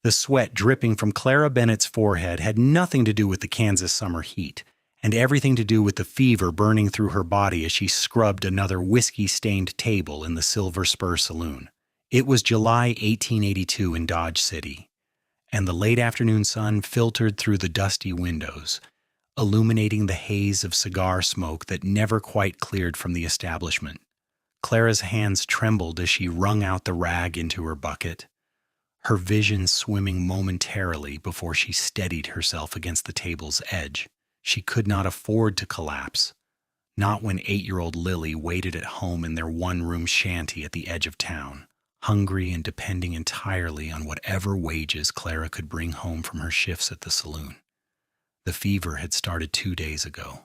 The sweat dripping from Clara Bennett's forehead had nothing to do with the Kansas summer heat, and everything to do with the fever burning through her body as she scrubbed another whiskey-stained table in the Silver Spur Saloon. It was July 1882 in Dodge City, and the late afternoon sun filtered through the dusty windows, illuminating the haze of cigar smoke that never quite cleared from the establishment. Clara's hands trembled as she wrung out the rag into her bucket, her vision swimming momentarily before she steadied herself against the table's edge. She could not afford to collapse, not when 8-year-old Lily waited at home in their one-room shanty at the edge of town, hungry and depending entirely on whatever wages Clara could bring home from her shifts at the saloon. The fever had started 2 days ago,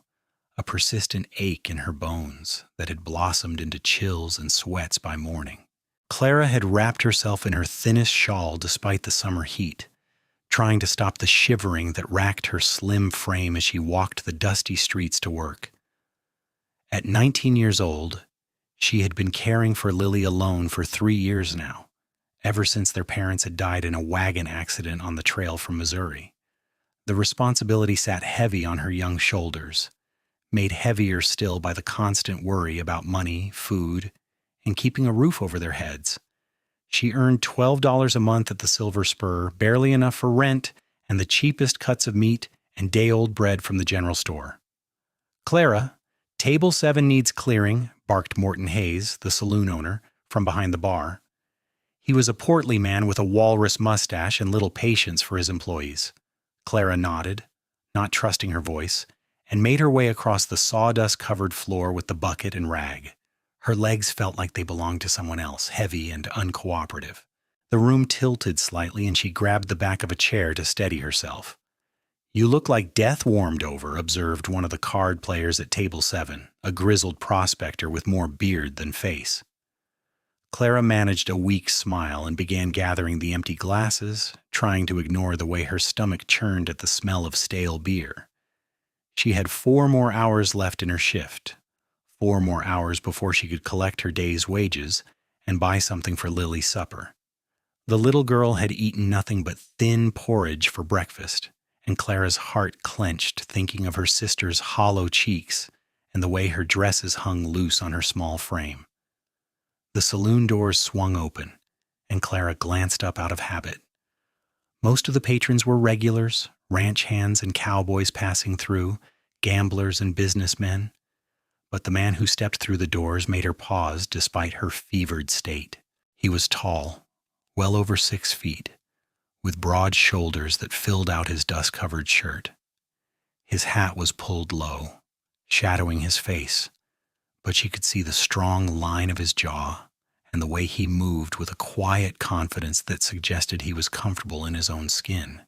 a persistent ache in her bones that had blossomed into chills and sweats by morning. Clara had wrapped herself in her thinnest shawl despite the summer heat, trying to stop the shivering that racked her slim frame as she walked the dusty streets to work. At 19 years old, she had been caring for Lily alone for 3 years now, ever since their parents had died in a wagon accident on the trail from Missouri. The responsibility sat heavy on her young shoulders, made heavier still by the constant worry about money, food, and keeping a roof over their heads. She earned $12 a month at the Silver Spur, barely enough for rent and the cheapest cuts of meat and day-old bread from the general store. "Clara, table 7 needs clearing," barked Morton Hayes, the saloon owner, from behind the bar. He was a portly man with a walrus mustache and little patience for his employees. Clara nodded, not trusting her voice, and made her way across the sawdust-covered floor with the bucket and rag. Her legs felt like they belonged to someone else, heavy and uncooperative. The room tilted slightly, and she grabbed the back of a chair to steady herself. "You look like death warmed over," observed one of the card players at table 7, a grizzled prospector with more beard than face. Clara managed a weak smile and began gathering the empty glasses, trying to ignore the way her stomach churned at the smell of stale beer. She had 4 more hours left in her shift, 4 more hours before she could collect her day's wages and buy something for Lily's supper. The little girl had eaten nothing but thin porridge for breakfast, and Clara's heart clenched thinking of her sister's hollow cheeks and the way her dresses hung loose on her small frame. The saloon doors swung open, and Clara glanced up out of habit. Most of the patrons were regulars, ranch hands and cowboys passing through, gamblers and businessmen. But the man who stepped through the doors made her pause despite her fevered state. He was tall, well over 6 feet, with broad shoulders that filled out his dust-covered shirt. His hat was pulled low, shadowing his face, but she could see the strong line of his jaw and the way he moved with a quiet confidence that suggested he was comfortable in his own skin.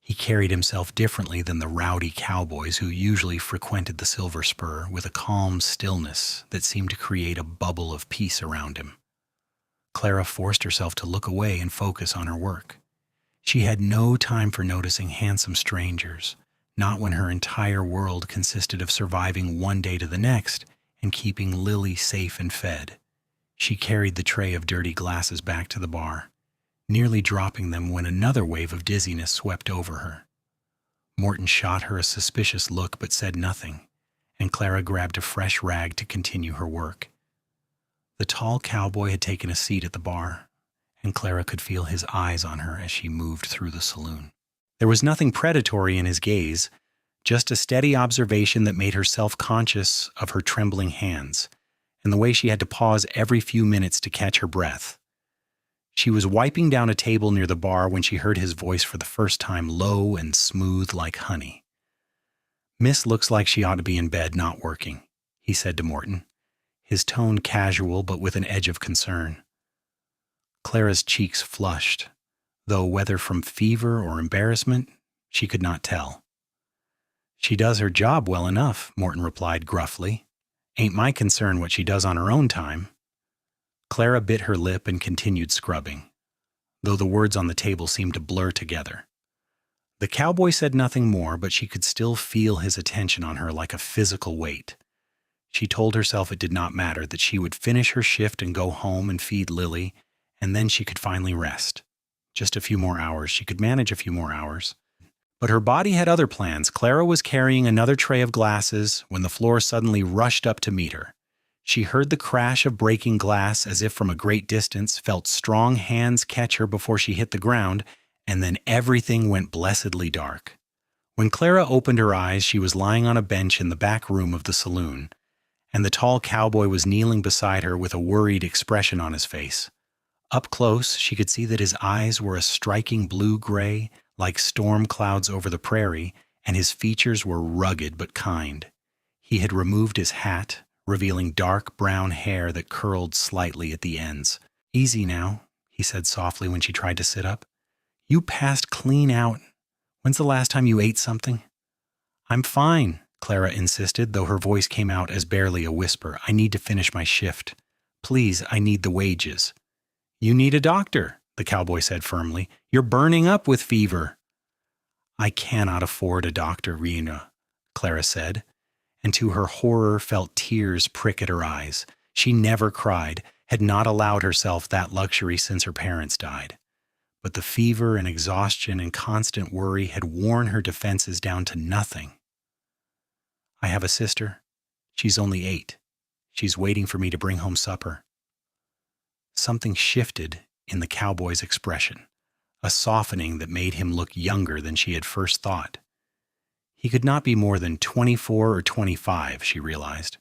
He carried himself differently than the rowdy cowboys who usually frequented the Silver Spur, with a calm stillness that seemed to create a bubble of peace around him. Clara forced herself to look away and focus on her work. She had no time for noticing handsome strangers, not when her entire world consisted of surviving one day to the next and keeping Lily safe and fed. She carried the tray of dirty glasses back to the bar, nearly dropping them when another wave of dizziness swept over her. Morton shot her a suspicious look but said nothing, and Clara grabbed a fresh rag to continue her work. The tall cowboy had taken a seat at the bar, and Clara could feel his eyes on her as she moved through the saloon. There was nothing predatory in his gaze, just a steady observation that made her self-conscious of her trembling hands and the way she had to pause every few minutes to catch her breath. She was wiping down a table near the bar when she heard his voice for the first time, low and smooth like honey. "Miss looks like she ought to be in bed, not working," he said to Morton, his tone casual but with an edge of concern. Clara's cheeks flushed, though whether from fever or embarrassment, she could not tell. "She does her job well enough," Morton replied gruffly. "Ain't my concern what she does on her own time." Clara bit her lip and continued scrubbing, though the words on the table seemed to blur together. The cowboy said nothing more, but she could still feel his attention on her like a physical weight. She told herself it did not matter, that she would finish her shift and go home and feed Lily, and then she could finally rest. Just a few more hours. She could manage a few more hours. But her body had other plans. Clara was carrying another tray of glasses when the floor suddenly rushed up to meet her. She heard the crash of breaking glass as if from a great distance, felt strong hands catch her before she hit the ground, and then everything went blessedly dark. When Clara opened her eyes, she was lying on a bench in the back room of the saloon, and the tall cowboy was kneeling beside her with a worried expression on his face. Up close, she could see that his eyes were a striking blue-gray, like storm clouds over the prairie, and his features were rugged but kind. He had removed his hat, revealing dark brown hair that curled slightly at the ends. "Easy now," he said softly when she tried to sit up. "You passed clean out. When's the last time you ate something?" "I'm fine," Clara insisted, though her voice came out as barely a whisper. "I need to finish my shift. Please, I need the wages." "You need a doctor," the cowboy said firmly. "You're burning up with fever." "I cannot afford a doctor, Rena," Clara said, and to her horror felt tears prick at her eyes. She never cried, had not allowed herself that luxury since her parents died. But the fever and exhaustion and constant worry had worn her defenses down to nothing. "I have a sister. She's only 8. She's waiting for me to bring home supper." Something shifted in the cowboy's expression, a softening that made him look younger than she had first thought. He could not be more than 24 or 25, she realized.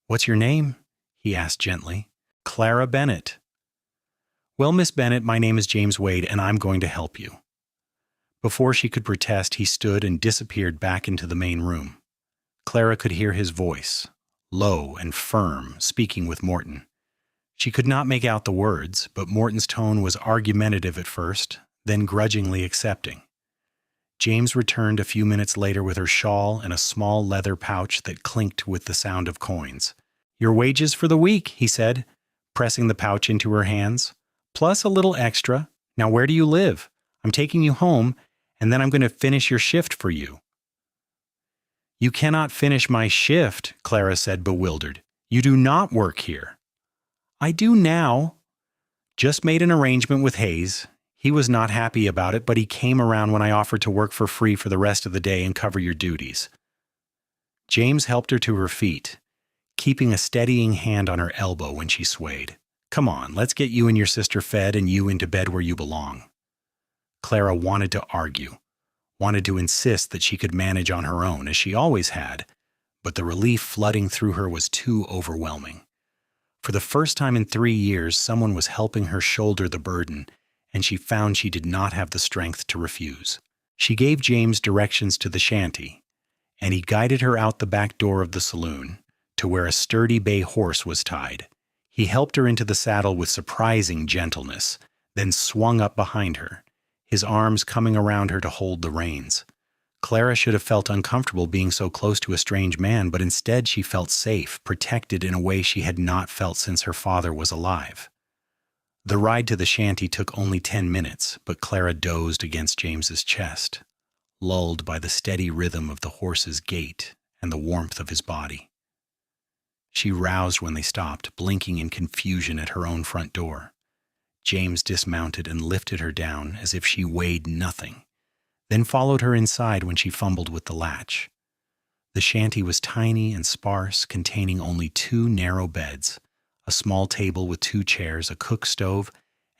"What's your name?" he asked gently. "Clara Bennett." "Well, Miss Bennett, my name is James Wade, and I'm going to help you." Before she could protest, he stood and disappeared back into the main room. Clara could hear his voice, low and firm, speaking with Morton. She could not make out the words, but Morton's tone was argumentative at first, then grudgingly accepting. James returned a few minutes later with her shawl and a small leather pouch that clinked with the sound of coins. "Your wages for the week," he said, pressing the pouch into her hands, "plus a little extra. Now where do you live? I'm taking you home, and then I'm going to finish your shift for you." "You cannot finish my shift," Clara said, bewildered. "You do not work here." "I do now." "Just made an arrangement with Hayes. He was not happy about it, but he came around when I offered to work for free for the rest of the day and cover your duties." James helped her to her feet, keeping a steadying hand on her elbow when she swayed. "Come on, let's get you and your sister fed and you into bed where you belong." Clara wanted to argue, wanted to insist that she could manage on her own, as she always had, but the relief flooding through her was too overwhelming. For the first time in 3 years, someone was helping her shoulder the burden, and she found she did not have the strength to refuse. She gave James directions to the shanty, and he guided her out the back door of the saloon to where a sturdy bay horse was tied. He helped her into the saddle with surprising gentleness, then swung up behind her, his arms coming around her to hold the reins. Clara should have felt uncomfortable being so close to a strange man, but instead she felt safe, protected in a way she had not felt since her father was alive. The ride to the shanty took only 10 minutes, but Clara dozed against James's chest, lulled by the steady rhythm of the horse's gait and the warmth of his body. She roused when they stopped, blinking in confusion at her own front door. James dismounted and lifted her down as if she weighed nothing, then followed her inside when she fumbled with the latch. The shanty was tiny and sparse, containing only 2 narrow beds, a small table with 2 chairs, a cook stove,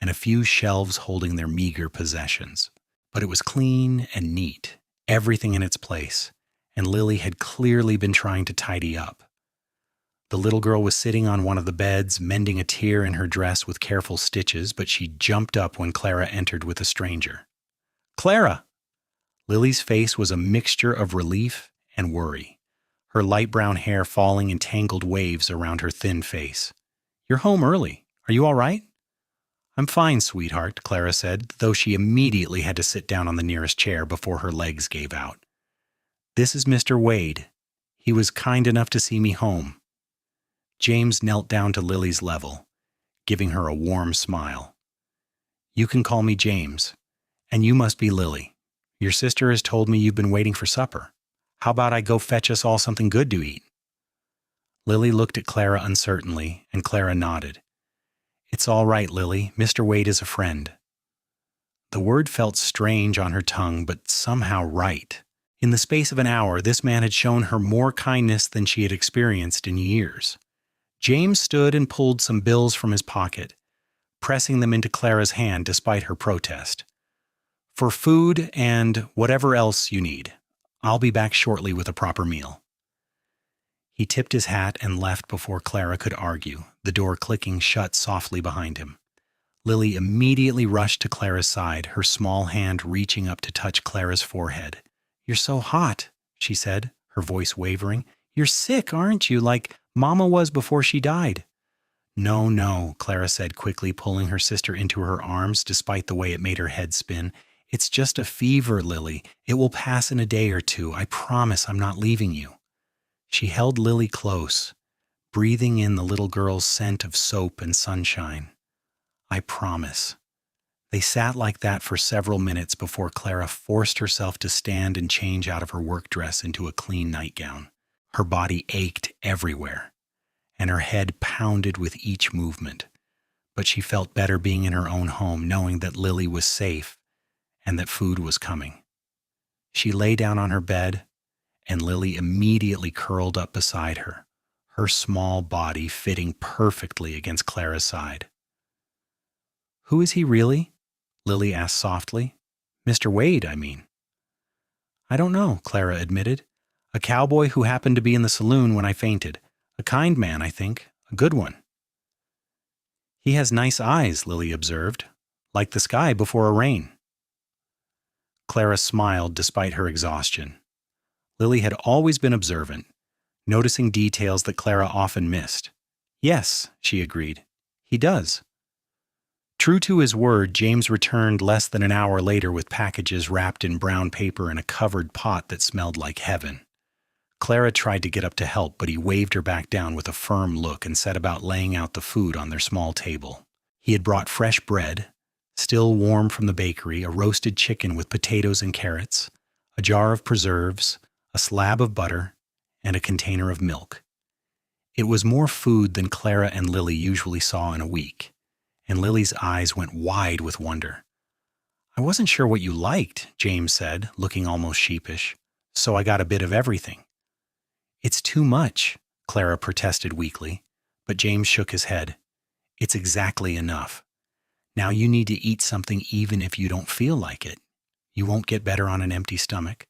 and a few shelves holding their meager possessions. But it was clean and neat, everything in its place, and Lily had clearly been trying to tidy up. The little girl was sitting on one of the beds, mending a tear in her dress with careful stitches, but she jumped up when Clara entered with a stranger. "Clara!" Lily's face was a mixture of relief and worry, her light brown hair falling in tangled waves around her thin face. "You're home early. Are you all right?" "I'm fine, sweetheart," Clara said, though she immediately had to sit down on the nearest chair before her legs gave out. "This is Mr. Wade. He was kind enough to see me home." James knelt down to Lily's level, giving her a warm smile. "You can call me James, and you must be Lily. Your sister has told me you've been waiting for supper. How about I go fetch us all something good to eat?" Lily looked at Clara uncertainly, and Clara nodded. "It's all right, Lily. Mr. Wade is a friend." The word felt strange on her tongue, but somehow right. In the space of an hour, this man had shown her more kindness than she had experienced in years. James stood and pulled some bills from his pocket, pressing them into Clara's hand despite her protest. "For food and whatever else you need. I'll be back shortly with a proper meal." He tipped his hat and left before Clara could argue, the door clicking shut softly behind him. Lily immediately rushed to Clara's side, her small hand reaching up to touch Clara's forehead. "You're so hot," she said, her voice wavering. "You're sick, aren't you, like Mama was before she died?" "No, no," Clara said quickly, pulling her sister into her arms despite the way it made her head spin. "It's just a fever, Lily. It will pass in a day or two. I promise I'm not leaving you." She held Lily close, breathing in the little girl's scent of soap and sunshine. "I promise." They sat like that for several minutes before Clara forced herself to stand and change out of her work dress into a clean nightgown. Her body ached everywhere, and her head pounded with each movement. But she felt better being in her own home, knowing that Lily was safe and that food was coming. She lay down on her bed, and Lily immediately curled up beside her, her small body fitting perfectly against Clara's side. "Who is he really?" Lily asked softly. "Mr. Wade, I mean." "I don't know," Clara admitted. "A cowboy who happened to be in the saloon when I fainted. A kind man, I think. A good one." "He has nice eyes," Lily observed, "like the sky before a rain." Clara smiled despite her exhaustion. Lily had always been observant, noticing details that Clara often missed. "Yes," she agreed, "he does." True to his word, James returned less than an hour later with packages wrapped in brown paper and a covered pot that smelled like heaven. Clara tried to get up to help, but he waved her back down with a firm look and set about laying out the food on their small table. He had brought fresh bread, still warm from the bakery, a roasted chicken with potatoes and carrots, a jar of preserves, a slab of butter, and a container of milk. It was more food than Clara and Lily usually saw in a week, and Lily's eyes went wide with wonder. "I wasn't sure what you liked," James said, looking almost sheepish, "so I got a bit of everything." "It's too much," Clara protested weakly, but James shook his head. "It's exactly enough. Now you need to eat something even if you don't feel like it. You won't get better on an empty stomach."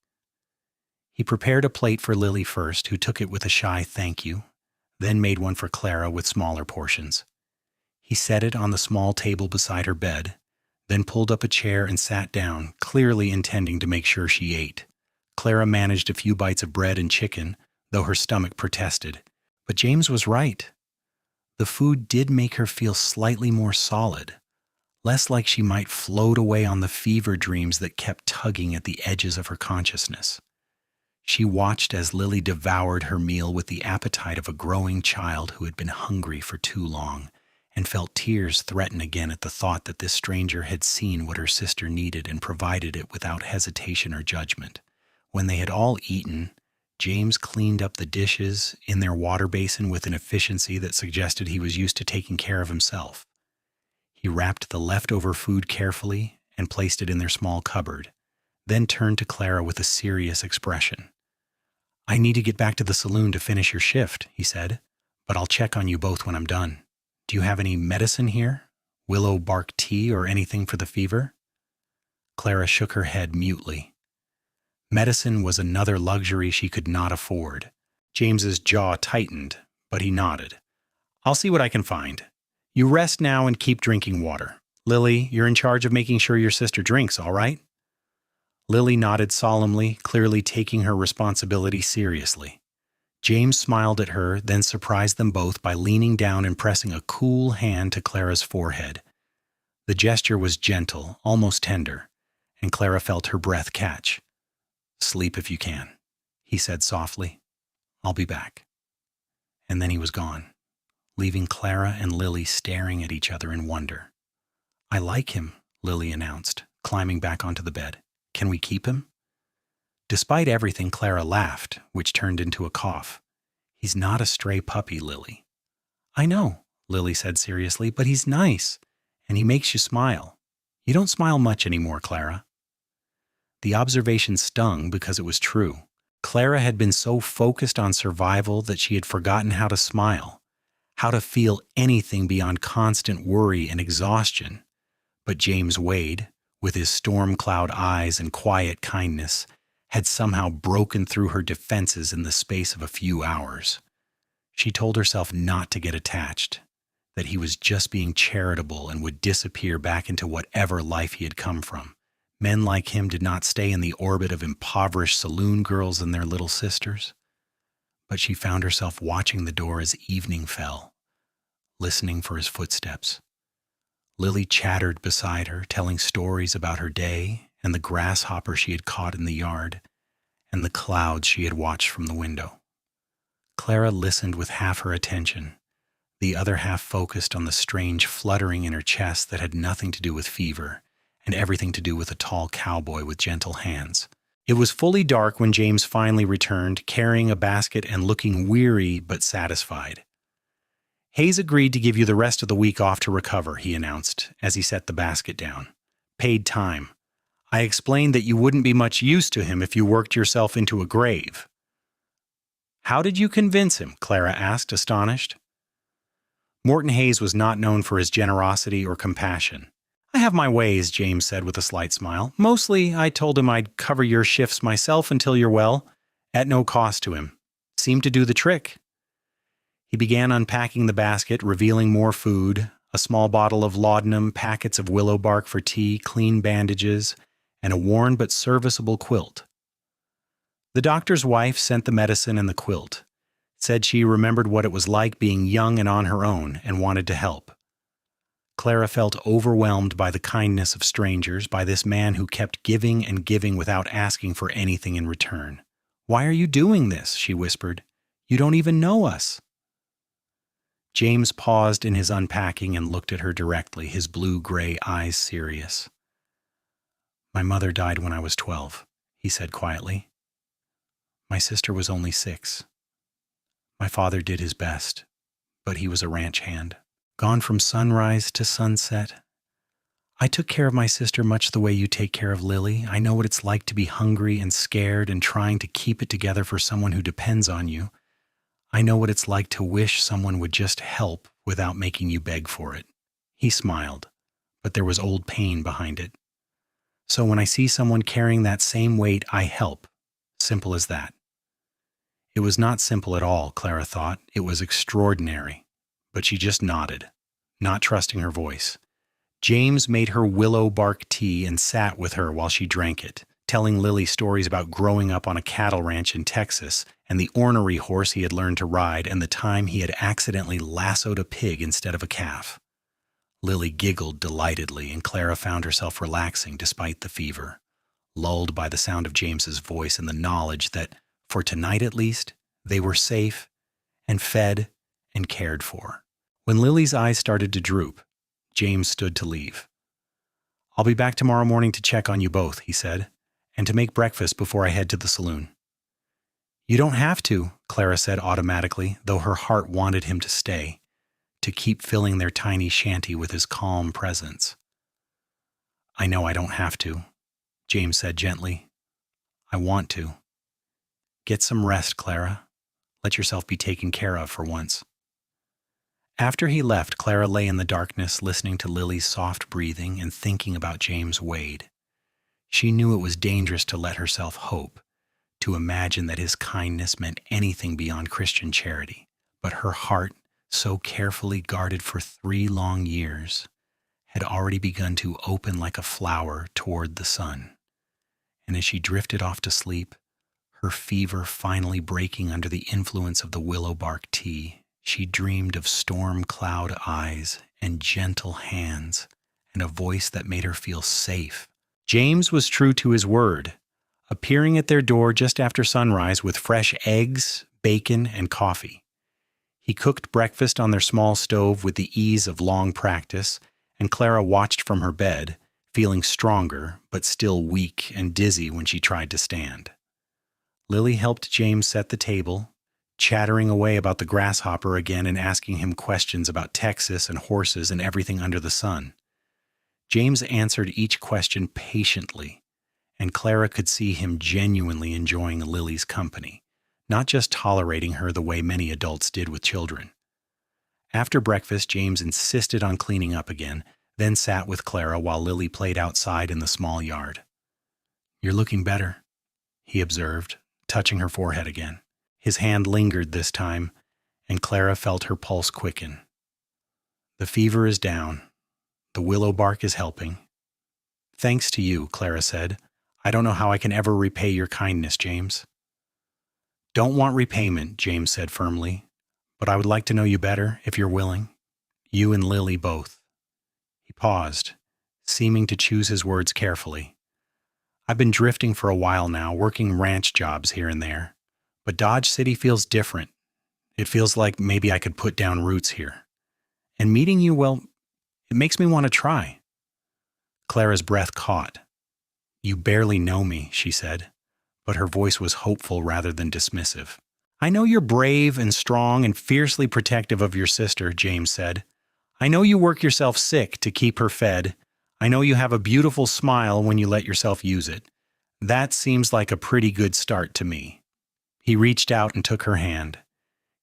He prepared a plate for Lily first, who took it with a shy thank you, then made one for Clara with smaller portions. He set it on the small table beside her bed, then pulled up a chair and sat down, clearly intending to make sure she ate. Clara managed a few bites of bread and chicken, though her stomach protested. But James was right. The food did make her feel slightly more solid, less like she might float away on the fever dreams that kept tugging at the edges of her consciousness. She watched as Lily devoured her meal with the appetite of a growing child who had been hungry for too long, and felt tears threaten again at the thought that this stranger had seen what her sister needed and provided it without hesitation or judgment. When they had all eaten, James cleaned up the dishes in their water basin with an efficiency that suggested he was used to taking care of himself. He wrapped the leftover food carefully and placed it in their small cupboard, then turned to Clara with a serious expression. "I need to get back to the saloon to finish your shift," he said, "but I'll check on you both when I'm done. Do you have any medicine here? Willow bark tea or anything for the fever?" Clara shook her head mutely. Medicine was another luxury she could not afford. James's jaw tightened, but he nodded. "I'll see what I can find. You rest now and keep drinking water. Lily, you're in charge of making sure your sister drinks, all right?" Lily nodded solemnly, clearly taking her responsibility seriously. James smiled at her, then surprised them both by leaning down and pressing a cool hand to Clara's forehead. The gesture was gentle, almost tender, and Clara felt her breath catch. "Sleep if you can," he said softly. "I'll be back." And then he was gone, leaving Clara and Lily staring at each other in wonder. "I like him," Lily announced, climbing back onto the bed. "Can we keep him?" Despite everything, Clara laughed, which turned into a cough. "He's not a stray puppy, Lily." "I know," Lily said seriously, "but he's nice, and he makes you smile. You don't smile much anymore, Clara. The observation stung because it was true. Clara had been so focused on survival that she had forgotten how to smile, how to feel anything beyond constant worry and exhaustion. But James Wade, with his storm cloud eyes and quiet kindness, had somehow broken through her defenses in the space of a few hours. She told herself not to get attached, that he was just being charitable and would disappear back into whatever life he had come from. Men like him did not stay in the orbit of impoverished saloon girls and their little sisters. But she found herself watching the door as evening fell, listening for his footsteps. Lily chattered beside her, telling stories about her day and the grasshopper she had caught in the yard and the clouds she had watched from the window. Clara listened with half her attention, the other half focused on the strange fluttering in her chest that had nothing to do with fever and everything to do with a tall cowboy with gentle hands. It was fully dark when James finally returned, carrying a basket and looking weary but satisfied. Hayes agreed to give you the rest of the week off to recover, he announced, as he set the basket down. Paid time. I explained that you wouldn't be much use to him if you worked yourself into a grave. How did you convince him? Clara asked, astonished. Morton Hayes was not known for his generosity or compassion. I have my ways, James said with a slight smile. Mostly, I told him I'd cover your shifts myself until you're well, at no cost to him. Seemed to do the trick. He began unpacking the basket, revealing more food, a small bottle of laudanum, packets of willow bark for tea, clean bandages, and a worn but serviceable quilt. The doctor's wife sent the medicine and the quilt, said she remembered what it was like being young and on her own and wanted to help. Clara felt overwhelmed by the kindness of strangers, by this man who kept giving and giving without asking for anything in return. Why are you doing this? She whispered. You don't even know us. James paused in his unpacking and looked at her directly, his blue-gray eyes serious. My mother died when I was 12, he said quietly. My sister was only 6. My father did his best, but he was a ranch hand. Gone from sunrise to sunset. I took care of my sister much the way you take care of Lily. I know what it's like to be hungry and scared and trying to keep it together for someone who depends on you. I know what it's like to wish someone would just help without making you beg for it. He smiled, but there was old pain behind it. So when I see someone carrying that same weight, I help. Simple as that. It was not simple at all, Clara thought. It was extraordinary. But she just nodded, not trusting her voice. James made her willow bark tea and sat with her while she drank it, telling Lily stories about growing up on a cattle ranch in Texas and the ornery horse he had learned to ride and the time he had accidentally lassoed a pig instead of a calf. Lily giggled delightedly, and Clara found herself relaxing despite the fever, lulled by the sound of James's voice and the knowledge that, for tonight at least, they were safe and fed and cared for. When Lily's eyes started to droop, James stood to leave. I'll be back tomorrow morning to check on you both, he said, and to make breakfast before I head to the saloon. You don't have to, Clara said automatically, though her heart wanted him to stay, to keep filling their tiny shanty with his calm presence. I know I don't have to, James said gently. I want to. Get some rest, Clara. Let yourself be taken care of for once. After he left, Clara lay in the darkness listening to Lily's soft breathing and thinking about James Wade. She knew it was dangerous to let herself hope, to imagine that his kindness meant anything beyond Christian charity, but her heart, so carefully guarded for 3 long years, had already begun to open like a flower toward the sun. And as she drifted off to sleep, her fever finally breaking under the influence of the willow bark tea, she dreamed of storm cloud eyes and gentle hands and a voice that made her feel safe. James was true to his word, appearing at their door just after sunrise with fresh eggs, bacon, and coffee. He cooked breakfast on their small stove with the ease of long practice, and Clara watched from her bed, feeling stronger but still weak and dizzy when she tried to stand. Lily helped James set the table, chattering away about the grasshopper again and asking him questions about Texas and horses and everything under the sun. James answered each question patiently, and Clara could see him genuinely enjoying Lily's company, not just tolerating her the way many adults did with children. After breakfast, James insisted on cleaning up again, then sat with Clara while Lily played outside in the small yard. "You're looking better," he observed, touching her forehead again. His hand lingered this time, and Clara felt her pulse quicken. "The fever is down. The willow bark is helping." "Thanks to you," Clara said. "I don't know how I can ever repay your kindness, James." "Don't want repayment," James said firmly, "but I would like to know you better, if you're willing. You and Lily both." He paused, seeming to choose his words carefully. "I've been drifting for a while now, working ranch jobs here and there. But Dodge City feels different. It feels like maybe I could put down roots here. And meeting you, well, it makes me want to try." Clara's breath caught. "You barely know me," she said, but her voice was hopeful rather than dismissive. "I know you're brave and strong and fiercely protective of your sister," James said. "I know you work yourself sick to keep her fed. I know you have a beautiful smile when you let yourself use it. That seems like a pretty good start to me." He reached out and took her hand,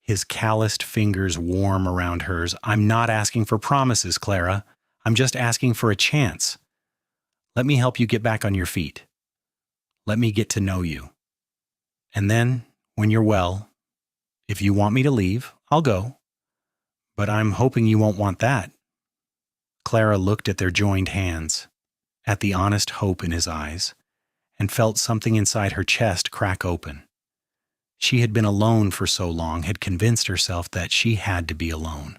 his calloused fingers warm around hers. "I'm not asking for promises, Clara. I'm just asking for a chance. Let me help you get back on your feet. Let me get to know you. And then, when you're well, if you want me to leave, I'll go. But I'm hoping you won't want that." Clara looked at their joined hands, at the honest hope in his eyes, and felt something inside her chest crack open. She had been alone for so long, had convinced herself that she had to be alone,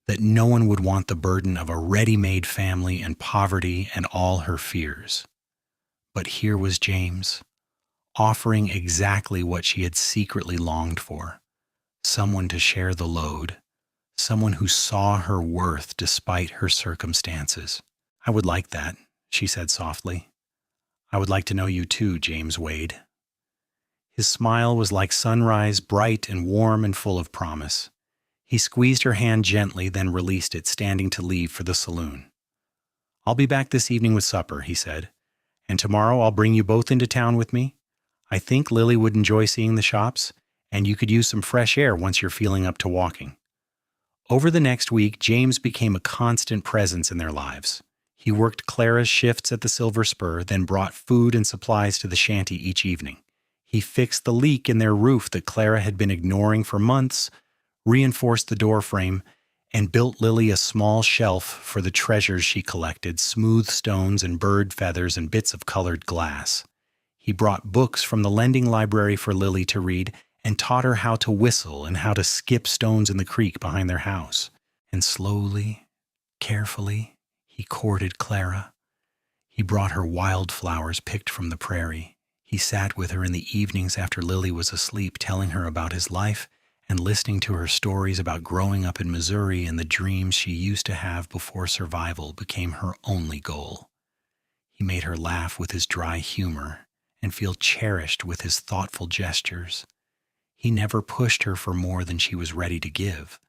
that no one would want the burden of a ready-made family and poverty and all her fears. But here was James, offering exactly what she had secretly longed for, someone to share the load, someone who saw her worth despite her circumstances. "I would like that," she said softly. "I would like to know you too, James Wade." His smile was like sunrise, bright and warm and full of promise. He squeezed her hand gently, then released it, standing to leave for the saloon. "I'll be back this evening with supper," he said, "and tomorrow I'll bring you both into town with me. I think Lily would enjoy seeing the shops, and you could use some fresh air once you're feeling up to walking." Over the next week, James became a constant presence in their lives. He worked Clara's shifts at the Silver Spur, then brought food and supplies to the shanty each evening. He fixed the leak in their roof that Clara had been ignoring for months, reinforced the door frame, and built Lily a small shelf for the treasures she collected, smooth stones and bird feathers and bits of colored glass. He brought books from the lending library for Lily to read and taught her how to whistle and how to skip stones in the creek behind their house. And slowly, carefully, he courted Clara. He brought her wildflowers picked from the prairie. He sat with her in the evenings after Lily was asleep, telling her about his life and listening to her stories about growing up in Missouri and the dreams she used to have before survival became her only goal. He made her laugh with his dry humor and feel cherished with his thoughtful gestures. He never pushed her for more than she was ready to give,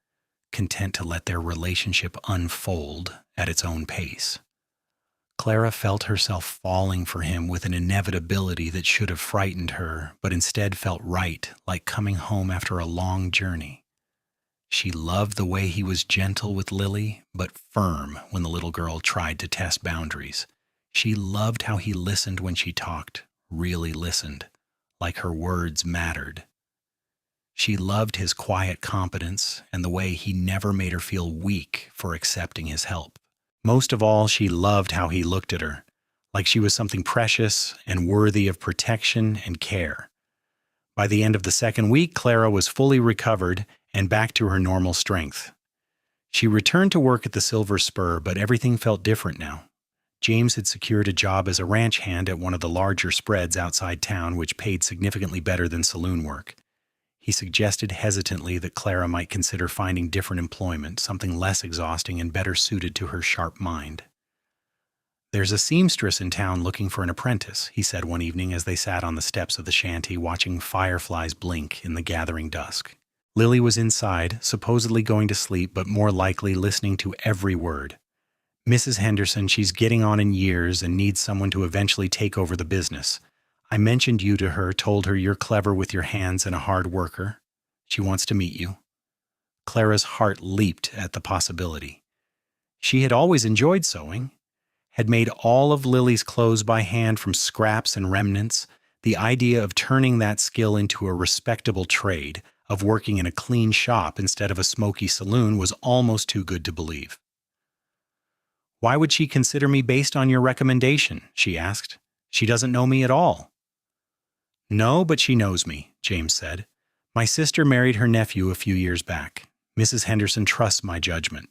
content to let their relationship unfold at its own pace. Clara felt herself falling for him with an inevitability that should have frightened her, but instead felt right, like coming home after a long journey. She loved the way he was gentle with Lily, but firm when the little girl tried to test boundaries. She loved how he listened when she talked, really listened, like her words mattered. She loved his quiet competence and the way he never made her feel weak for accepting his help. Most of all, she loved how he looked at her, like she was something precious and worthy of protection and care. By the end of the second week, Clara was fully recovered and back to her normal strength. She returned to work at the Silver Spur, but everything felt different now. James had secured a job as a ranch hand at one of the larger spreads outside town, which paid significantly better than saloon work. He suggested hesitantly that Clara might consider finding different employment, something less exhausting and better suited to her sharp mind. "There's a seamstress in town looking for an apprentice," he said one evening as they sat on the steps of the shanty watching fireflies blink in the gathering dusk. Lily was inside, supposedly going to sleep, but more likely listening to every word. Mrs. Henderson, she's getting on in years and needs someone to eventually take over the business. I mentioned you to her, told her you're clever with your hands and a hard worker. She wants to meet you." Clara's heart leaped at the possibility. She had always enjoyed sewing, had made all of Lily's clothes by hand from scraps and remnants. The idea of turning that skill into a respectable trade, of working in a clean shop instead of a smoky saloon, was almost too good to believe. "Why would she consider me based on your recommendation?" she asked. "She doesn't know me at all." "No, but she knows me," James said. "My sister married her nephew a few years back. Mrs. Henderson trusts my judgment."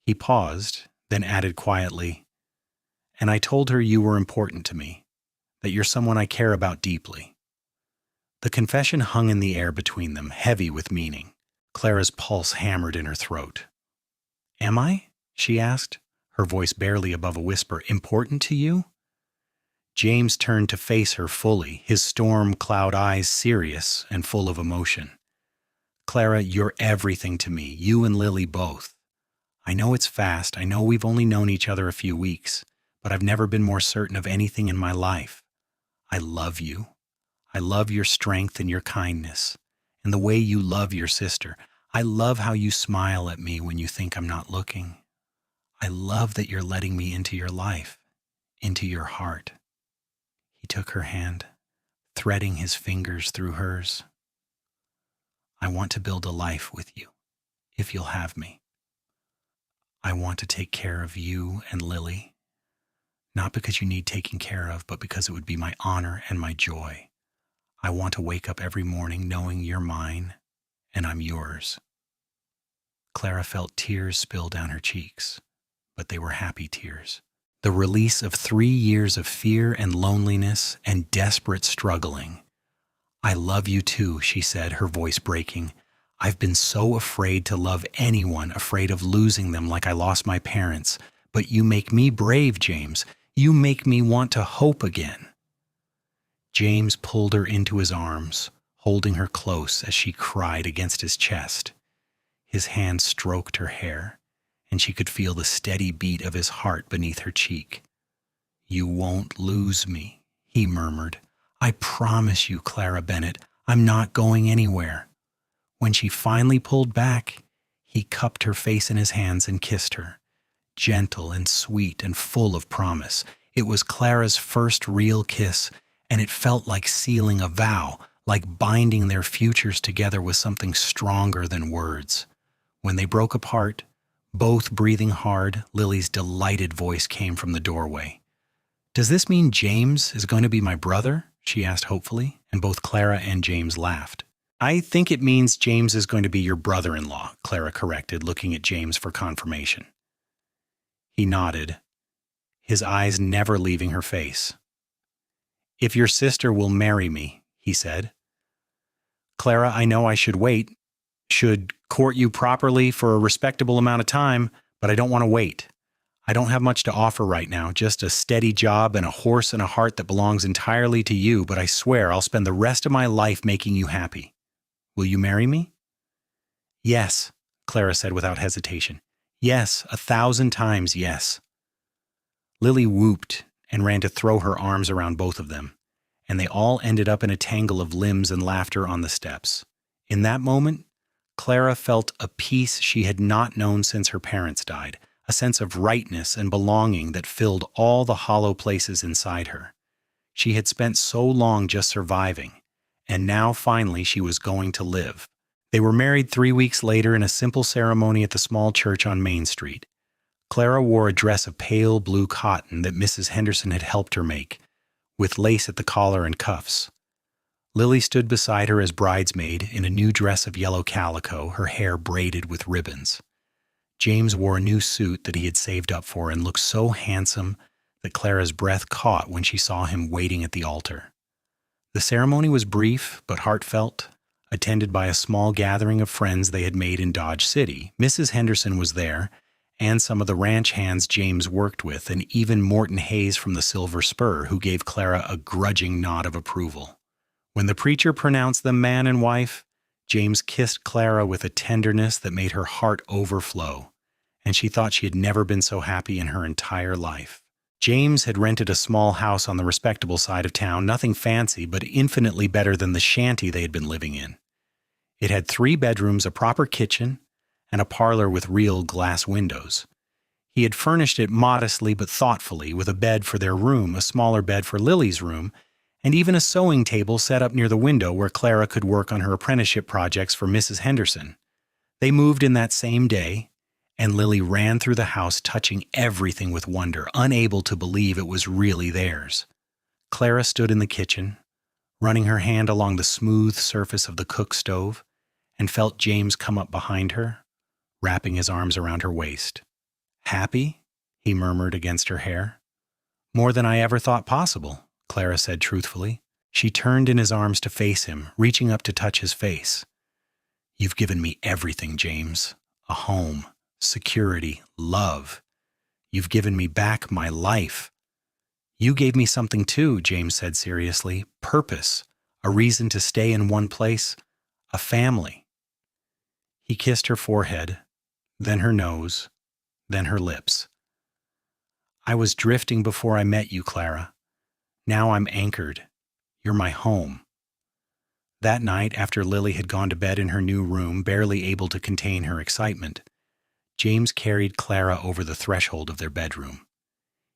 He paused, then added quietly, "And I told her you were important to me, that you're someone I care about deeply." The confession hung in the air between them, heavy with meaning. Clara's pulse hammered in her throat. "Am I?" she asked, her voice barely above a whisper. "Important to you?" James turned to face her fully, his storm cloud eyes serious and full of emotion. "Clara, you're everything to me, you and Lily both. I know it's fast, I know we've only known each other a few weeks, but I've never been more certain of anything in my life. I love you. I love your strength and your kindness, and the way you love your sister. I love how you smile at me when you think I'm not looking. I love that you're letting me into your life, into your heart." He took her hand, threading his fingers through hers. "I want to build a life with you, if you'll have me. I want to take care of you and Lily, not because you need taking care of, but because it would be my honor and my joy. I want to wake up every morning knowing you're mine and I'm yours." Clara felt tears spill down her cheeks, but they were happy tears. The release of 3 years of fear and loneliness and desperate struggling. "I love you too," she said, her voice breaking. "I've been so afraid to love anyone, afraid of losing them like I lost my parents. But you make me brave, James. You make me want to hope again." James pulled her into his arms, holding her close as she cried against his chest. His hand stroked her hair, and she could feel the steady beat of his heart beneath her cheek. "You won't lose me," he murmured. "I promise you, Clara Bennett, I'm not going anywhere." When she finally pulled back, he cupped her face in his hands and kissed her, gentle and sweet and full of promise. It was Clara's first real kiss, and it felt like sealing a vow, like binding their futures together with something stronger than words. When they broke apart, both breathing hard, Lily's delighted voice came from the doorway. "Does this mean James is going to be my brother?" she asked hopefully, and both Clara and James laughed. "I think it means James is going to be your brother-in-law," Clara corrected, looking at James for confirmation. He nodded, his eyes never leaving her face. "If your sister will marry me," he said. "Clara, I know I should wait, should court you properly for a respectable amount of time, but I don't want to wait. I don't have much to offer right now, just a steady job and a horse and a heart that belongs entirely to you, but I swear I'll spend the rest of my life making you happy. Will you marry me?" "Yes," Clara said without hesitation. "Yes, 1,000 times yes." Lily whooped and ran to throw her arms around both of them, and they all ended up in a tangle of limbs and laughter on the steps. In that moment, Clara felt a peace she had not known since her parents died, a sense of rightness and belonging that filled all the hollow places inside her. She had spent so long just surviving, and now finally she was going to live. They were married 3 weeks later in a simple ceremony at the small church on Main Street. Clara wore a dress of pale blue cotton that Mrs. Henderson had helped her make, with lace at the collar and cuffs. Lily stood beside her as bridesmaid in a new dress of yellow calico, her hair braided with ribbons. James wore a new suit that he had saved up for and looked so handsome that Clara's breath caught when she saw him waiting at the altar. The ceremony was brief but heartfelt, attended by a small gathering of friends they had made in Dodge City. Mrs. Henderson was there, and some of the ranch hands James worked with, and even Morton Hayes from the Silver Spur, who gave Clara a grudging nod of approval. When the preacher pronounced them man and wife, James kissed Clara with a tenderness that made her heart overflow, and she thought she had never been so happy in her entire life. James had rented a small house on the respectable side of town, nothing fancy, but infinitely better than the shanty they had been living in. It had 3 bedrooms, a proper kitchen, and a parlor with real glass windows. He had furnished it modestly but thoughtfully, with a bed for their room, a smaller bed for Lily's room, and even a sewing table set up near the window where Clara could work on her apprenticeship projects for Mrs. Henderson. They moved in that same day, and Lily ran through the house touching everything with wonder, unable to believe it was really theirs. Clara stood in the kitchen, running her hand along the smooth surface of the cook stove, and felt James come up behind her, wrapping his arms around her waist. "Happy?" he murmured against her hair. "More than I ever thought possible," Clara said truthfully. She turned in his arms to face him, reaching up to touch his face. "You've given me everything, James. A home, security, love. You've given me back my life." "You gave me something too," James said seriously. "Purpose, a reason to stay in one place, a family." He kissed her forehead, then her nose, then her lips. "I was drifting before I met you, Clara. Now I'm anchored. You're my home." That night, after Lily had gone to bed in her new room, barely able to contain her excitement, James carried Clara over the threshold of their bedroom.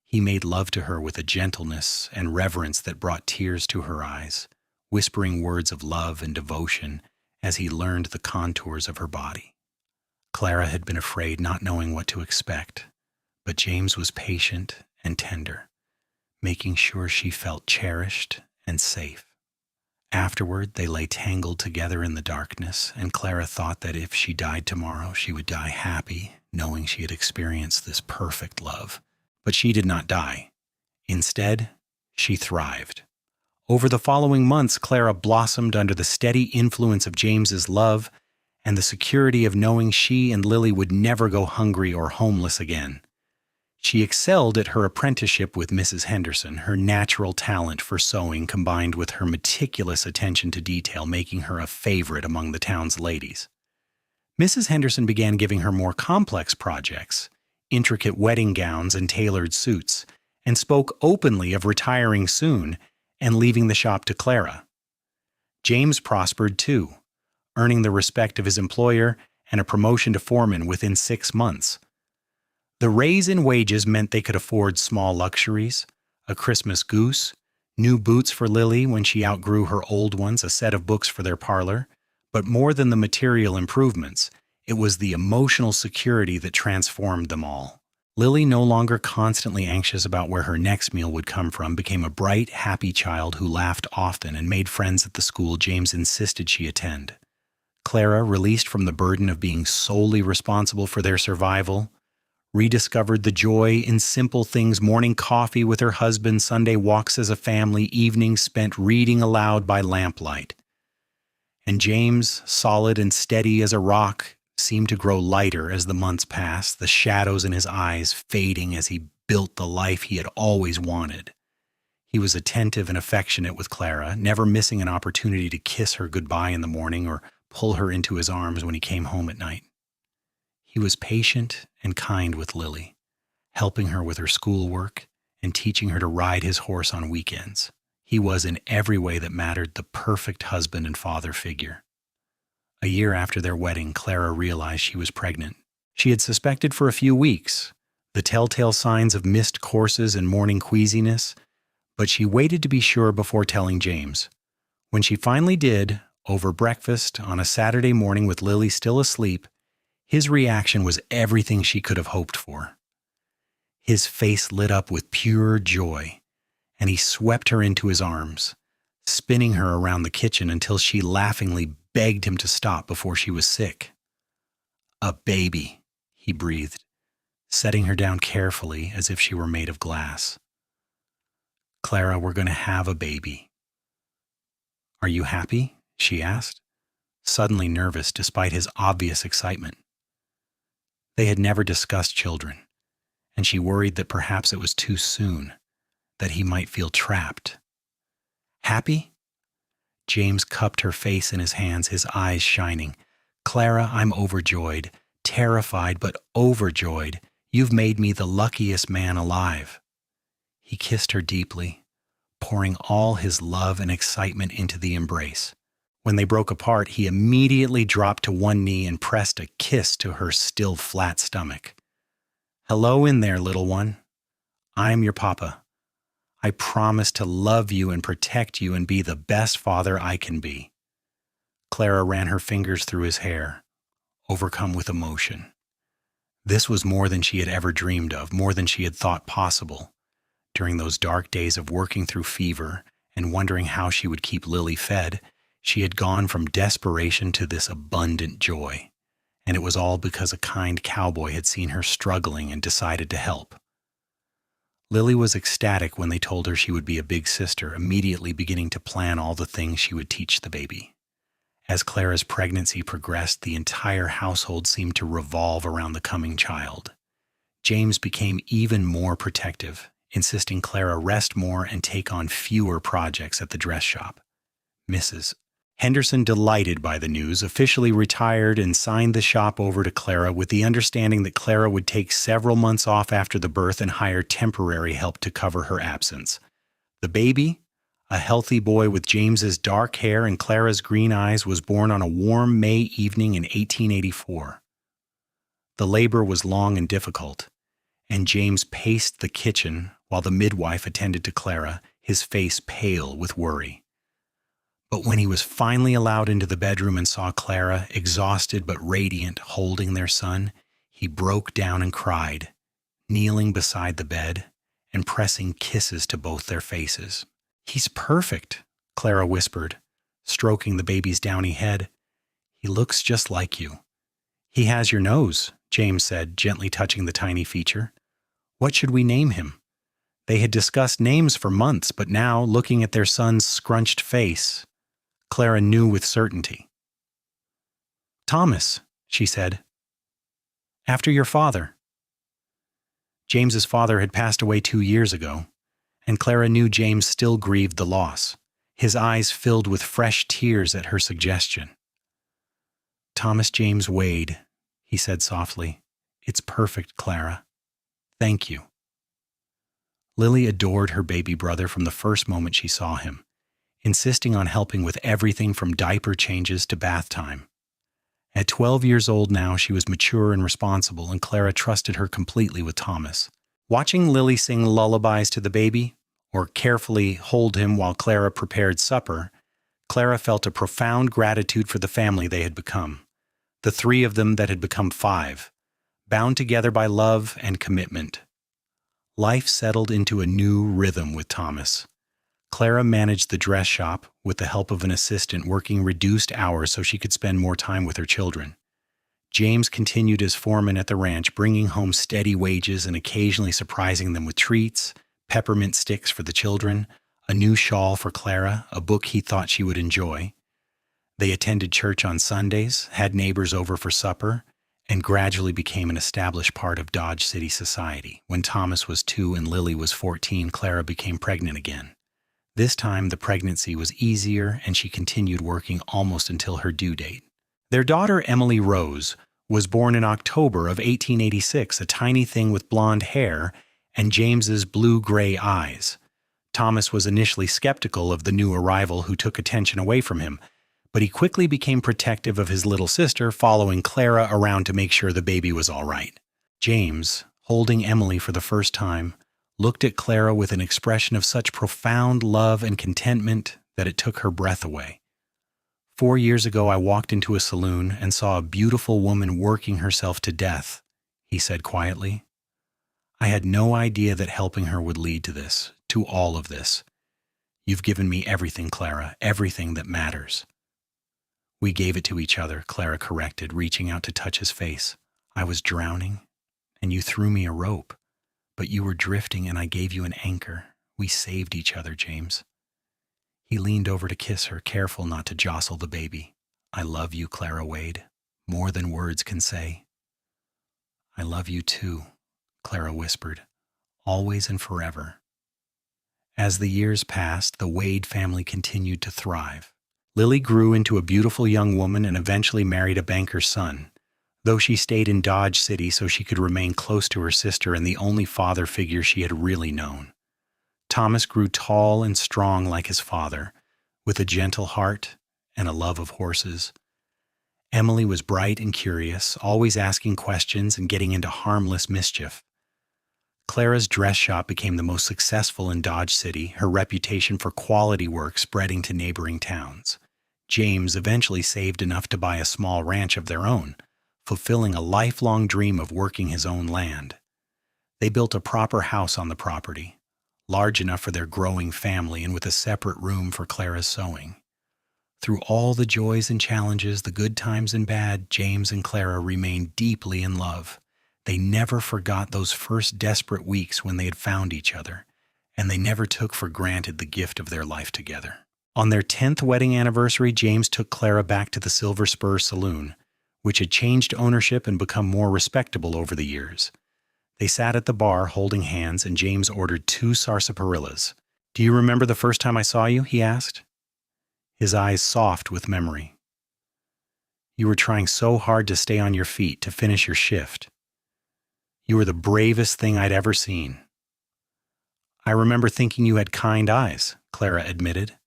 He made love to her with a gentleness and reverence that brought tears to her eyes, whispering words of love and devotion as he learned the contours of her body. Clara had been afraid, not knowing what to expect, but James was patient and tender, making sure she felt cherished and safe. Afterward, they lay tangled together in the darkness, and Clara thought that if she died tomorrow, she would die happy, knowing she had experienced this perfect love. But she did not die. Instead, she thrived. Over the following months, Clara blossomed under the steady influence of James's love and the security of knowing she and Lily would never go hungry or homeless again. She excelled at her apprenticeship with Mrs. Henderson, her natural talent for sewing combined with her meticulous attention to detail, making her a favorite among the town's ladies. Mrs. Henderson began giving her more complex projects, intricate wedding gowns and tailored suits, and spoke openly of retiring soon and leaving the shop to Clara. James prospered too, earning the respect of his employer and a promotion to foreman within 6 months. The raise in wages meant they could afford small luxuries, a Christmas goose, new boots for Lily when she outgrew her old ones, a set of books for their parlor. But more than the material improvements, it was the emotional security that transformed them all. Lily, no longer constantly anxious about where her next meal would come from, became a bright, happy child who laughed often and made friends at the school James insisted she attend. Clara, released from the burden of being solely responsible for their survival, rediscovered the joy in simple things: morning coffee with her husband, Sunday walks as a family, evenings spent reading aloud by lamplight. And James, solid and steady as a rock, seemed to grow lighter as the months passed, the shadows in his eyes fading as he built the life he had always wanted. He was attentive and affectionate with Clara, never missing an opportunity to kiss her goodbye in the morning or pull her into his arms when he came home at night. He was patient and kind with Lily, helping her with her schoolwork and teaching her to ride his horse on weekends. He was, in every way that mattered, the perfect husband and father figure. A year after their wedding, Clara realized she was pregnant. She had suspected for a few weeks, the telltale signs of missed courses and morning queasiness, but she waited to be sure before telling James. When she finally did, over breakfast on a Saturday morning with Lily still asleep, his reaction was everything she could have hoped for. His face lit up with pure joy, and he swept her into his arms, spinning her around the kitchen until she laughingly begged him to stop before she was sick. "A baby," he breathed, setting her down carefully as if she were made of glass. "Clara, we're going to have a baby." "Are you happy?" she asked, suddenly nervous despite his obvious excitement. They had never discussed children, and she worried that perhaps it was too soon, that he might feel trapped. "Happy?" James cupped her face in his hands, his eyes shining. "Clara, I'm overjoyed. terrified but overjoyed. You've made me the luckiest man alive." He kissed her deeply, pouring all his love and excitement into the embrace. When they broke apart, he immediately dropped to one knee and pressed a kiss to her still flat stomach. "Hello in there, little one. I'm your papa. I promise to love you and protect you and be the best father I can be." Clara ran her fingers through his hair, overcome with emotion. This was more than she had ever dreamed of, more than she had thought possible. During those dark days of working through fever and wondering how she would keep Lily fed, she had gone from desperation to this abundant joy. And it was all because a kind cowboy had seen her struggling and decided to help. Lily was ecstatic when they told her she would be a big sister, immediately beginning to plan all the things she would teach the baby. As Clara's pregnancy progressed, the entire household seemed to revolve around the coming child. James became even more protective, insisting Clara rest more and take on fewer projects at the dress shop. Mrs. Henderson, delighted by the news, officially retired and signed the shop over to Clara with the understanding that Clara would take several months off after the birth and hire temporary help to cover her absence. The baby, a healthy boy with James's dark hair and Clara's green eyes, was born on a warm May evening in 1884. The labor was long and difficult, and James paced the kitchen while the midwife attended to Clara, his face pale with worry. But when he was finally allowed into the bedroom and saw Clara, exhausted but radiant, holding their son, he broke down and cried, kneeling beside the bed and pressing kisses to both their faces. "He's perfect," Clara whispered, stroking the baby's downy head. "He looks just like you." "He has your nose," James said, gently touching the tiny feature. "What should we name him?" They had discussed names for months, but now, looking at their son's scrunched face, Clara knew with certainty. "Thomas," she said. "After your father." James's father had passed away 2 years ago, and Clara knew James still grieved the loss. His eyes filled with fresh tears at her suggestion. "Thomas James Wade," he said softly. "It's perfect, Clara. Thank you." Lily adored her baby brother from the first moment she saw him, insisting on helping with everything from diaper changes to bath time. At 12 years old now, she was mature and responsible, and Clara trusted her completely with Thomas. Watching Lily sing lullabies to the baby, or carefully hold him while Clara prepared supper, Clara felt a profound gratitude for the family they had become, the 3 of them that had become 5, bound together by love and commitment. Life settled into a new rhythm with Thomas. Clara managed the dress shop with the help of an assistant, working reduced hours so she could spend more time with her children. James continued as foreman at the ranch, bringing home steady wages and occasionally surprising them with treats, peppermint sticks for the children, a new shawl for Clara, a book he thought she would enjoy. They attended church on Sundays, had neighbors over for supper, and gradually became an established part of Dodge City society. When Thomas was 2 and Lily was 14, Clara became pregnant again. This time, the pregnancy was easier, and she continued working almost until her due date. Their daughter, Emily Rose, was born in October of 1886, a tiny thing with blonde hair and James's blue-gray eyes. Thomas was initially skeptical of the new arrival who took attention away from him, but he quickly became protective of his little sister, following Clara around to make sure the baby was all right. James, holding Emily for the first time, looked at Clara with an expression of such profound love and contentment that it took her breath away. 4 years ago, I walked into a saloon and saw a beautiful woman working herself to death, he said quietly. I had no idea that helping her would lead to this, to all of this. You've given me everything, Clara, everything that matters. We gave it to each other, Clara corrected, reaching out to touch his face. I was drowning, and you threw me a rope. But you were drifting and I gave you an anchor. We saved each other, James. He leaned over to kiss her, careful not to jostle the baby. I love you, Clara Wade, more than words can say. I love you too, Clara whispered, always and forever. As the years passed, the Wade family continued to thrive. Lily grew into a beautiful young woman and eventually married a banker's son. though she stayed in Dodge City so she could remain close to her sister and the only father figure she had really known. Thomas grew tall and strong like his father, with a gentle heart and a love of horses. Emily was bright and curious, always asking questions and getting into harmless mischief. Clara's dress shop became the most successful in Dodge City, her reputation for quality work spreading to neighboring towns. James eventually saved enough to buy a small ranch of their own, fulfilling a lifelong dream of working his own land. They built a proper house on the property, large enough for their growing family and with a separate room for Clara's sewing. Through all the joys and challenges, the good times and bad, James and Clara remained deeply in love. They never forgot those first desperate weeks when they had found each other, and they never took for granted the gift of their life together. On their 10th wedding anniversary, James took Clara back to the Silver Spur Saloon, which had changed ownership and become more respectable over the years. They sat at the bar holding hands, and James ordered 2 sarsaparillas. "Do you remember the first time I saw you?" he asked, his eyes soft with memory. "You were trying so hard to stay on your feet, to finish your shift. You were the bravest thing I'd ever seen." "I remember thinking you had kind eyes," Clara admitted.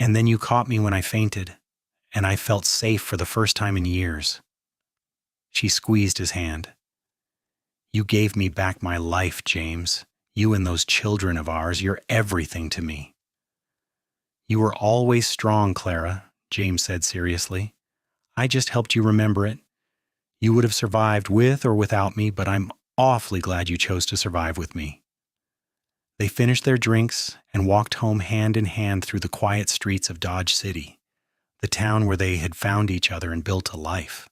"And then you caught me when I fainted, and I felt safe for the first time in years." She squeezed his hand. "You gave me back my life, James. You and those children of ours, you're everything to me." "You were always strong, Clara," James said seriously. "I just helped you remember it. You would have survived with or without me, but I'm awfully glad you chose to survive with me." They finished their drinks and walked home hand in hand through the quiet streets of Dodge City, the town where they had found each other and built a life.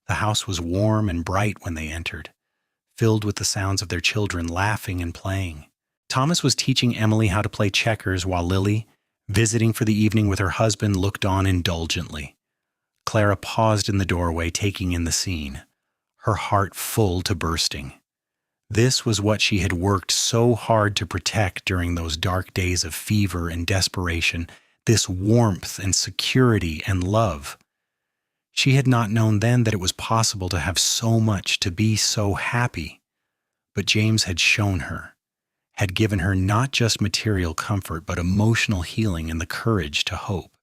The house was warm and bright when they entered, filled with the sounds of their children laughing and playing. Thomas was teaching Emily how to play checkers while Lily, visiting for the evening with her husband, looked on indulgently. Clara paused in the doorway, taking in the scene, her heart full to bursting. This was what she had worked so hard to protect during those dark days of fever and desperation, this warmth and security and love. She had not known then that it was possible to have so much, to be so happy. But James had shown her, had given her not just material comfort, but emotional healing and the courage to hope.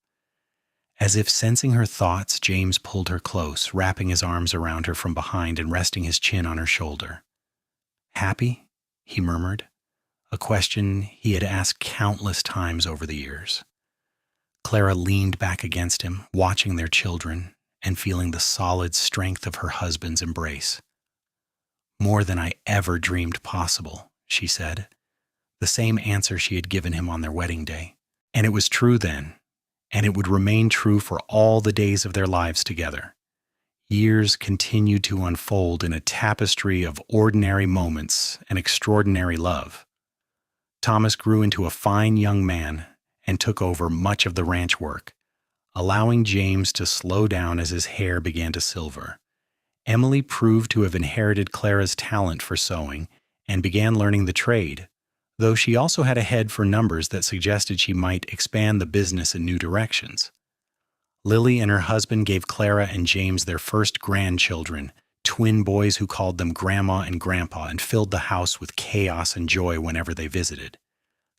As if sensing her thoughts, James pulled her close, wrapping his arms around her from behind and resting his chin on her shoulder. "Happy?" he murmured, a question he had asked countless times over the years. Clara leaned back against him, watching their children and feeling the solid strength of her husband's embrace. "More than I ever dreamed possible," she said, the same answer she had given him on their wedding day. And it was true then, and it would remain true for all the days of their lives together. Years continued to unfold in a tapestry of ordinary moments and extraordinary love. Thomas grew into a fine young man and took over much of the ranch work, allowing James to slow down as his hair began to silver. Emily proved to have inherited Clara's talent for sewing and began learning the trade, though she also had a head for numbers that suggested she might expand the business in new directions. Lily and her husband gave Clara and James their first grandchildren, twin boys who called them Grandma and Grandpa, and filled the house with chaos and joy whenever they visited.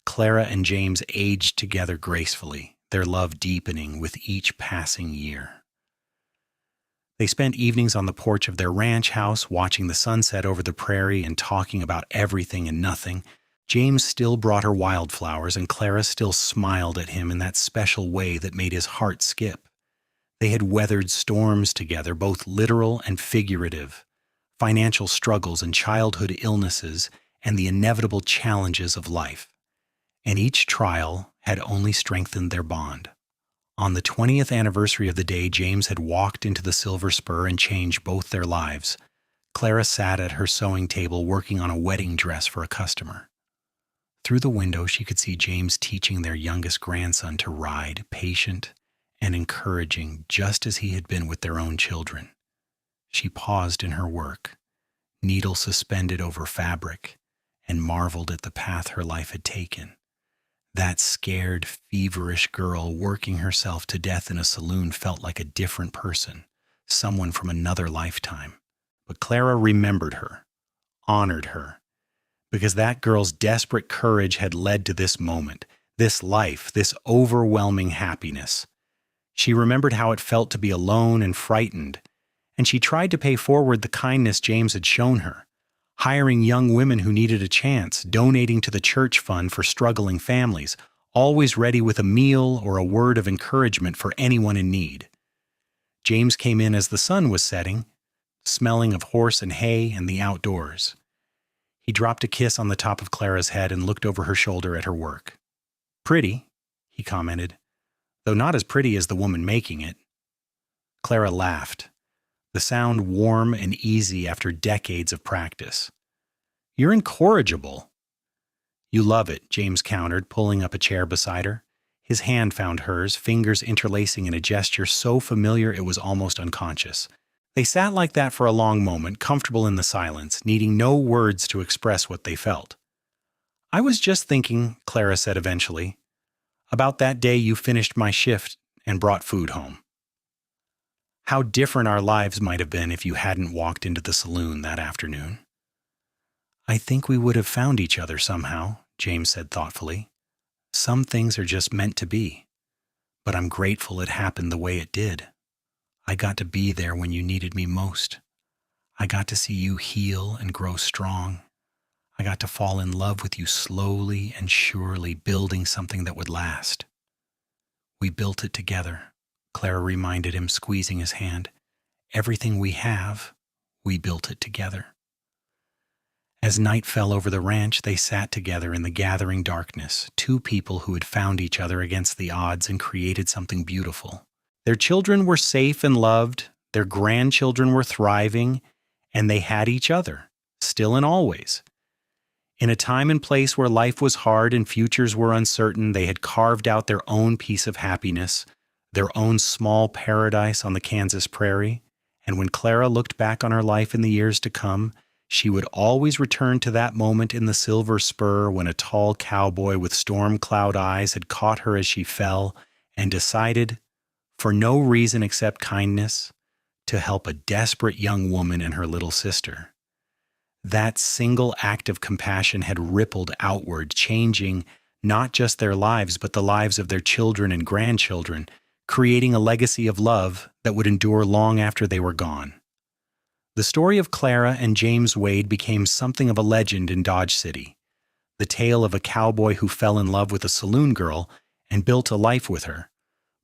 Clara and James aged together gracefully, their love deepening with each passing year. They spent evenings on the porch of their ranch house, watching the sunset over the prairie and talking about everything and nothing. James still brought her wildflowers, and Clara still smiled at him in that special way that made his heart skip. They had weathered storms together, both literal and figurative, financial struggles and childhood illnesses, and the inevitable challenges of life. And each trial had only strengthened their bond. On the 20th anniversary of the day James had walked into the Silver Spur and changed both their lives, Clara sat at her sewing table working on a wedding dress for a customer. Through the window, she could see James teaching their youngest grandson to ride, patient and encouraging, just as he had been with their own children. She paused in her work, needle suspended over fabric, and marveled at the path her life had taken. That scared, feverish girl working herself to death in a saloon felt like a different person, someone from another lifetime. But Clara remembered her, honored her, because that girl's desperate courage had led to this moment, this life, this overwhelming happiness. She remembered how it felt to be alone and frightened, and she tried to pay forward the kindness James had shown her, hiring young women who needed a chance, donating to the church fund for struggling families, always ready with a meal or a word of encouragement for anyone in need. James came in as the sun was setting, smelling of horse and hay and the outdoors. He dropped a kiss on the top of Clara's head and looked over her shoulder at her work. "Pretty," he commented, "though not as pretty as the woman making it." Clara laughed, the sound warm and easy after decades of practice. "You're incorrigible." "You love it," James countered, pulling up a chair beside her. His hand found hers, fingers interlacing in a gesture so familiar it was almost unconscious. They sat like that for a long moment, comfortable in the silence, needing no words to express what they felt. "I was just thinking," Clara said eventually, "about that day you finished my shift and brought food home. How different our lives might have been if you hadn't walked into the saloon that afternoon." "I think we would have found each other somehow," James said thoughtfully. "Some things are just meant to be, but I'm grateful it happened the way it did. I got to be there when you needed me most. I got to see you heal and grow strong. I got to fall in love with you slowly and surely, building something that would last." "We built it together," Clara reminded him, squeezing his hand. "Everything we have, we built it together." As night fell over the ranch, they sat together in the gathering darkness, two people who had found each other against the odds and created something beautiful. Their children were safe and loved, their grandchildren were thriving, and they had each other, still and always. In a time and place where life was hard and futures were uncertain, they had carved out their own piece of happiness, their own small paradise on the Kansas prairie, and when Clara looked back on her life in the years to come, she would always return to that moment in the Silver Spur when a tall cowboy with storm cloud eyes had caught her as she fell and decided, for no reason except kindness, to help a desperate young woman and her little sister. That single act of compassion had rippled outward, changing not just their lives, but the lives of their children and grandchildren, creating a legacy of love that would endure long after they were gone. The story of Clara and James Wade became something of a legend in Dodge City, the tale of a cowboy who fell in love with a saloon girl and built a life with her,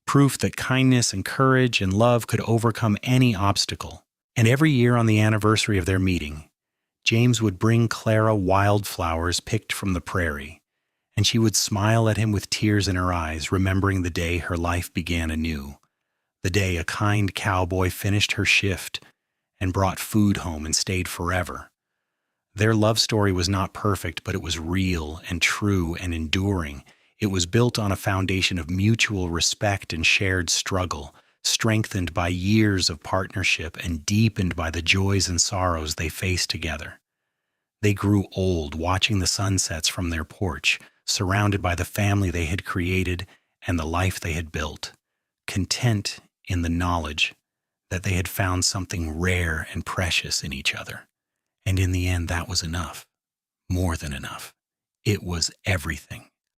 proof that kindness and courage and love could overcome any obstacle. And every year on the anniversary of their meeting, James would bring Clara wildflowers picked from the prairie, and she would smile at him with tears in her eyes, remembering the day her life began anew, the day a kind cowboy finished her shift and brought food home and stayed forever. Their love story was not perfect, but it was real and true and enduring. It was built on a foundation of mutual respect and shared struggle, strengthened by years of partnership and deepened by the joys and sorrows they faced together. They grew old watching the sunsets from their porch, surrounded by the family they had created and the life they had built, content in the knowledge that they had found something rare and precious in each other. And in the end, that was enough, more than enough. It was everything.